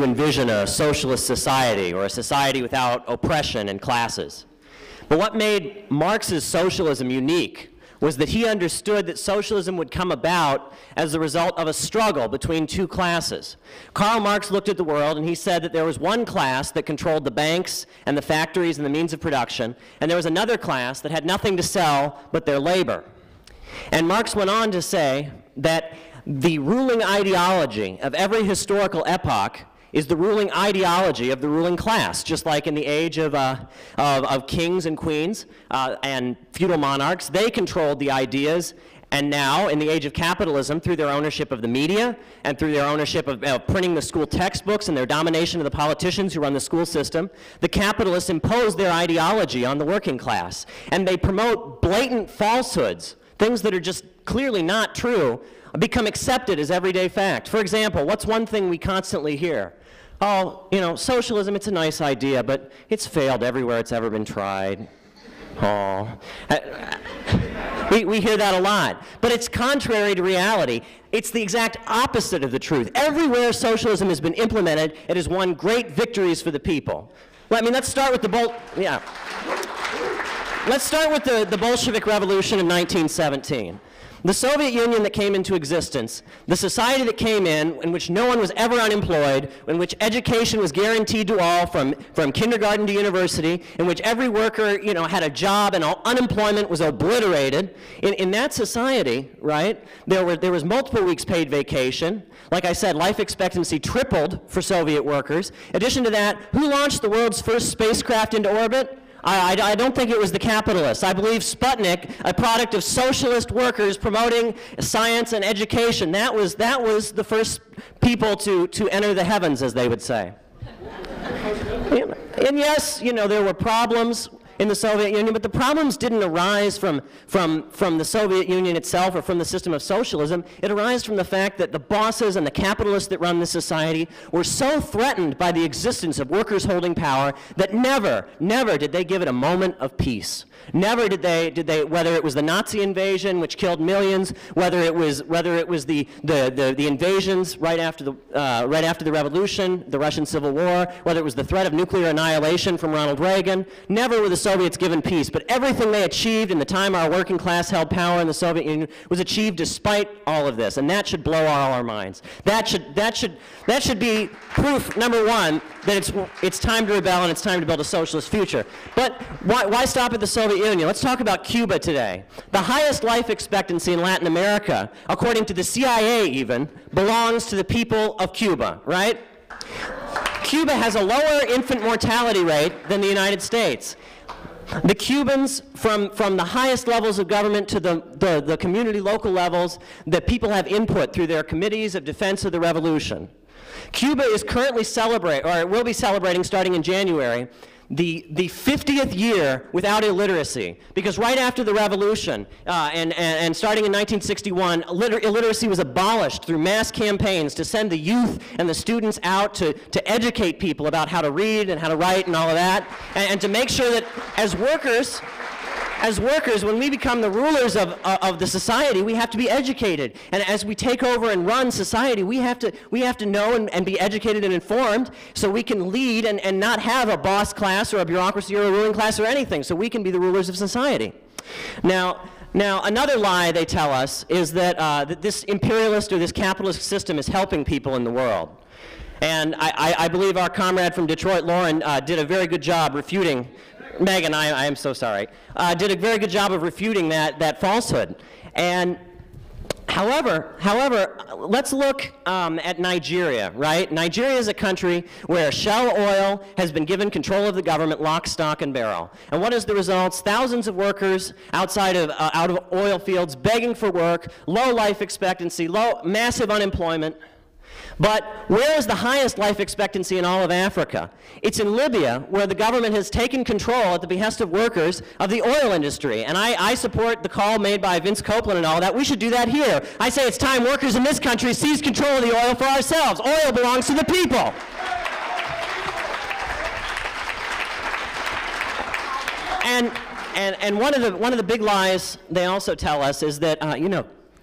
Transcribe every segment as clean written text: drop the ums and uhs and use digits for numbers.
envision a socialist society or a society without oppression and classes. But what made Marx's socialism unique was that he understood that socialism would come about as the result of a struggle between two classes. Karl Marx looked at the world and he said that there was one class that controlled the banks and the factories and the means of production, and there was another class that had nothing to sell but their labor. And Marx went on to say that the ruling ideology of every historical epoch is the ruling ideology of the ruling class, just like in the age of kings and queens and feudal monarchs. They controlled the ideas, and now, in the age of capitalism, through their ownership of the media and through their ownership of printing the school textbooks and their domination of the politicians who run the school system, the capitalists impose their ideology on the working class. And they promote blatant falsehoods, things that are just clearly not true, become accepted as everyday fact. For example, what's one thing we constantly hear? Oh, you know, socialism, it's a nice idea, but it's failed everywhere it's ever been tried. Oh. We hear that a lot. But it's contrary to reality. It's the exact opposite of the truth. Everywhere socialism has been implemented, it has won great victories for the people. Well, I mean, let's start with the Bolshevik Revolution of 1917. The Soviet Union that came into existence, the society that came in which no one was ever unemployed, in which education was guaranteed to all from kindergarten to university, in which every worker, you know, had a job and unemployment was obliterated. In that society, right, there was multiple weeks paid vacation. Like I said, life expectancy tripled for Soviet workers. In addition to that, who launched the world's first spacecraft into orbit? I don't think it was the capitalists. I believe Sputnik, a product of socialist workers promoting science and education, that was the first people to enter the heavens, as they would say. And yes, you know, there were problems in the Soviet Union, but the problems didn't arise from the Soviet Union itself or from the system of socialism. It arose from the fact that the bosses and the capitalists that run this society were so threatened by the existence of workers holding power that never did they give it a moment of peace. Never did they, whether it was the Nazi invasion, which killed millions, whether it was the invasions right after the revolution, the Russian Civil War, whether it was the threat of nuclear annihilation from Ronald Reagan, never were the Soviets given peace. But everything they achieved in the time our working class held power in the Soviet Union was achieved despite all of this, and that should blow all our minds. That should be proof, number one, that it's time to rebel and it's time to build a socialist future. But why stop at the Soviet Union? Let's talk about Cuba today. The highest life expectancy in Latin America, according to the CIA even, belongs to the people of Cuba, right? Cuba has a lower infant mortality rate than the United States. The Cubans, from the highest levels of government to the community local levels, that people have input through their committees of defense of the revolution. Cuba is currently will be celebrating starting in January, the 50th year without illiteracy, because right after the revolution and starting in 1961, illiteracy was abolished through mass campaigns to send the youth and the students out to educate people about how to read and how to write and all of that, and to make sure that as workers, when we become the rulers of the society, we have to be educated. And as we take over and run society, we have to know and be educated and informed so we can lead and not have a boss class or a bureaucracy or a ruling class or anything, so we can be the rulers of society. Now another lie they tell us is that this imperialist or this capitalist system is helping people in the world. And I believe our comrade from Detroit, Lauren, did a very good job refuting. Megan, I am so sorry, did a very good job of refuting that falsehood. And however, let's look at Nigeria, right? Nigeria is a country where Shell Oil has been given control of the government, lock, stock, and barrel. And what is the results? Thousands of workers out of oil fields begging for work, low life expectancy, massive unemployment. But where is the highest life expectancy in all of Africa? It's in Libya, where the government has taken control at the behest of workers of the oil industry. And I support the call made by Vince Copeland and all that. We should do that here. I say it's time workers in this country seize control of the oil for ourselves. Oil belongs to the people. And one of the big lies they also tell us is that,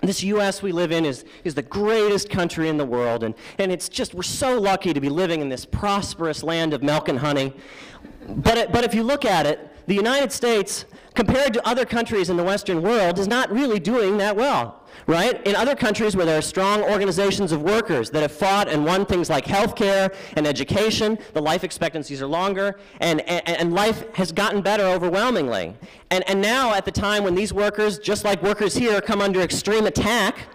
This U.S. we live in is the greatest country in the world, and it's just, we're so lucky to be living in this prosperous land of milk and honey. But if you look at it, the United States, compared to other countries in the Western world, is not really doing that well, right? In other countries where there are strong organizations of workers that have fought and won things like healthcare and education, the life expectancies are longer, and life has gotten better overwhelmingly. And now, at the time when these workers, just like workers here, come under extreme attack,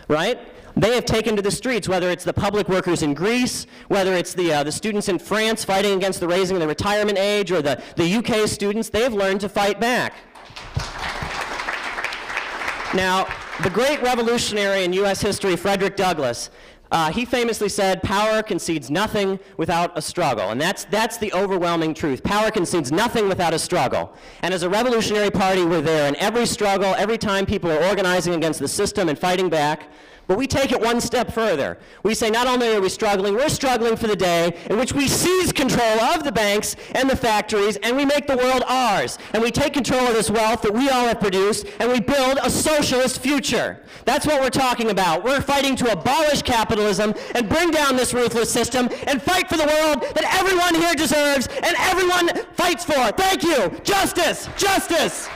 right? They have taken to the streets, whether it's the public workers in Greece, whether it's the students in France fighting against the raising of the retirement age, or the UK students, they've learned to fight back. Now, the great revolutionary in U.S. history, Frederick Douglass, he famously said, power concedes nothing without a struggle. And that's the overwhelming truth. Power concedes nothing without a struggle. And as a revolutionary party, we're there in every struggle, every time people are organizing against the system and fighting back. But we take it one step further. We say not only are we struggling, we're struggling for the day in which we seize control of the banks and the factories, and we make the world ours. And we take control of this wealth that we all have produced, and we build a socialist future. That's what we're talking about. We're fighting to abolish capitalism and bring down this ruthless system and fight for the world that everyone here deserves and everyone fights for. Thank you. Justice. Justice.